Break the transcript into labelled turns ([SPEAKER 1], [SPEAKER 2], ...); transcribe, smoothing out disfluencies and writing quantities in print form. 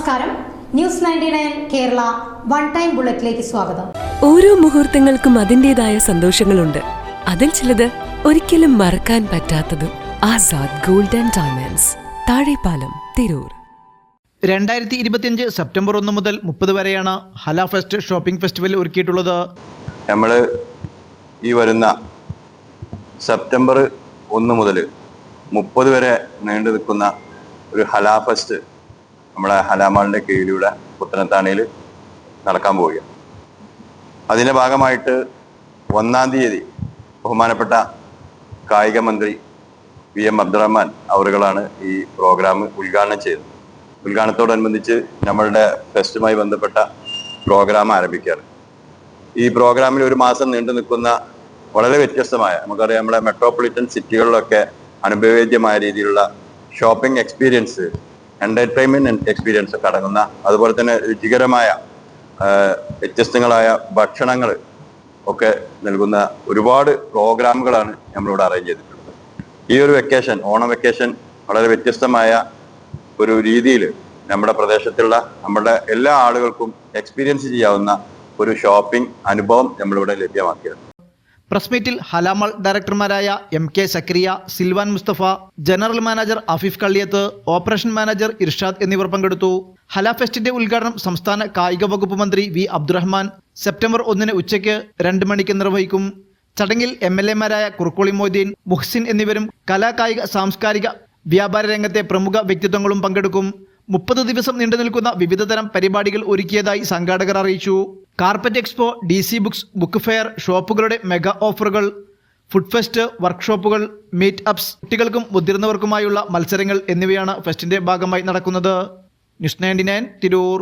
[SPEAKER 1] നമസ്കാരം. News 99 Kerala one time ബുള്ളറ്റിലേക്ക് സ്വാഗതം.
[SPEAKER 2] ഓരോ മുഹൂർത്തങ്ങൾക്കും അതിന്റേതായ സന്തോഷങ്ങളുണ്ട്. അതിൽ ചിലത് ഒരിക്കലും മറക്കാൻ പറ്റാത്തതും. Azad gold and diamonds, Thazhepalam, Tirur.
[SPEAKER 3] 2025 September 1 മുതൽ 30 വരെയാണ് ഹല ഫെസ്റ്റ് ഷോപ്പിംഗ് ഫെസ്റ്റിവൽ ഒരുക്കിയിട്ടുള്ളത്.
[SPEAKER 4] നമ്മൾ ഈ വരുന്ന സെപ്റ്റംബർ 1 മുതൽ 30 വരെ നീണ്ടു നിൽക്കുന്ന ഒരു ഹല ഫെസ്റ്റ് നമ്മളെ ഹലാമാളിൻ്റെ കീഴിലൂടെ പുത്തനത്താണിയിൽ നടക്കാൻ പോവുകയാണ്. അതിൻ്റെ ഭാഗമായിട്ട് 1-ാം തീയതി ബഹുമാനപ്പെട്ട കായിക മന്ത്രി VM അബ്ദുറഹ്മാൻ അവറുകളാണ് ഈ പ്രോഗ്രാം ഉദ്ഘാടനം ചെയ്തത്. ഉദ്ഘാടനത്തോടനുബന്ധിച്ച് നമ്മളുടെ ഫെസ്റ്റുമായി ബന്ധപ്പെട്ട പ്രോഗ്രാം ആരംഭിക്കുകയാണ്. ഈ പ്രോഗ്രാമിൽ ഒരു മാസം നീണ്ടു നിൽക്കുന്ന വളരെ വ്യത്യസ്തമായ, നമുക്കറിയാം നമ്മുടെ മെട്രോപൊളിറ്റൻ സിറ്റികളിലൊക്കെ അനുഭവേദ്യമായ രീതിയിലുള്ള ഷോപ്പിംഗ് എക്സ്പീരിയൻസ്, എൻ്റർടൈൻമെൻറ്റ് എക്സ്പീരിയൻസ് ഒക്കെ അടങ്ങുന്ന, അതുപോലെ തന്നെ രുചികരമായ വ്യത്യസ്തങ്ങളായ ഭക്ഷണങ്ങൾ ഒക്കെ നൽകുന്ന ഒരുപാട് പ്രോഗ്രാമുകളാണ് നമ്മളിവിടെ അറേഞ്ച് ചെയ്തിട്ടുള്ളത്. ഈ ഒരു വെക്കേഷൻ, ഓണം വെക്കേഷൻ, വളരെ വ്യത്യസ്തമായ ഒരു രീതിയിൽ നമ്മുടെ പ്രദേശത്തുള്ള നമ്മുടെ എല്ലാ ആളുകൾക്കും എക്സ്പീരിയൻസ് ചെയ്യാവുന്ന ഒരു ഷോപ്പിംഗ് അനുഭവം നമ്മളിവിടെ ലഭ്യമാക്കിയത്.
[SPEAKER 3] പ്രസ് മീറ്റിൽ ഹലാമാൾ ഡയറക്ടർമാരായ MK Zakariya, Silvan Mustafa, general manager Afif Kalliyath, operation manager Irshad എന്നിവർ പങ്കെടുത്തു. ഹല ഫെസ്റ്റിന്റെ ഉദ്ഘാടനം സംസ്ഥാന കായിക വകുപ്പ് മന്ത്രി V അബ്ദുറഹ്മാൻ സെപ്റ്റംബർ 1 ഉച്ചയ്ക്ക് 2 മണിക്ക് നിർവഹിക്കും. ചടങ്ങിൽ MLA മാരായ കുറുക്കോളി മൊയ്തീൻ, മുഹ്സിൻ എന്നിവരും കലാ കായിക സാംസ്കാരിക വ്യാപാര രംഗത്തെ പ്രമുഖ വ്യക്തിത്വങ്ങളും പങ്കെടുക്കും. 30 ദിവസം നീണ്ടു നിൽക്കുന്ന വിവിധതരം പരിപാടികൾ ഒരുക്കിയതായി സംഘാടകർ അറിയിച്ചു. Carpet expo, DC books, book fair, ഷോപ്പുകളുടെ മെഗാ ഓഫറുകൾ, ഫുഡ് ഫെസ്റ്റ്, വർക്ക്ഷോപ്പുകൾ, മീറ്റ് അപ്സ്, കുട്ടികൾക്കും മുതിർന്നവർക്കുമായുള്ള മത്സരങ്ങൾ എന്നിവയാണ് ഫെസ്റ്റിന്റെ ഭാഗമായി നടക്കുന്നത്. ന്യൂസ് 99 തിരൂർ.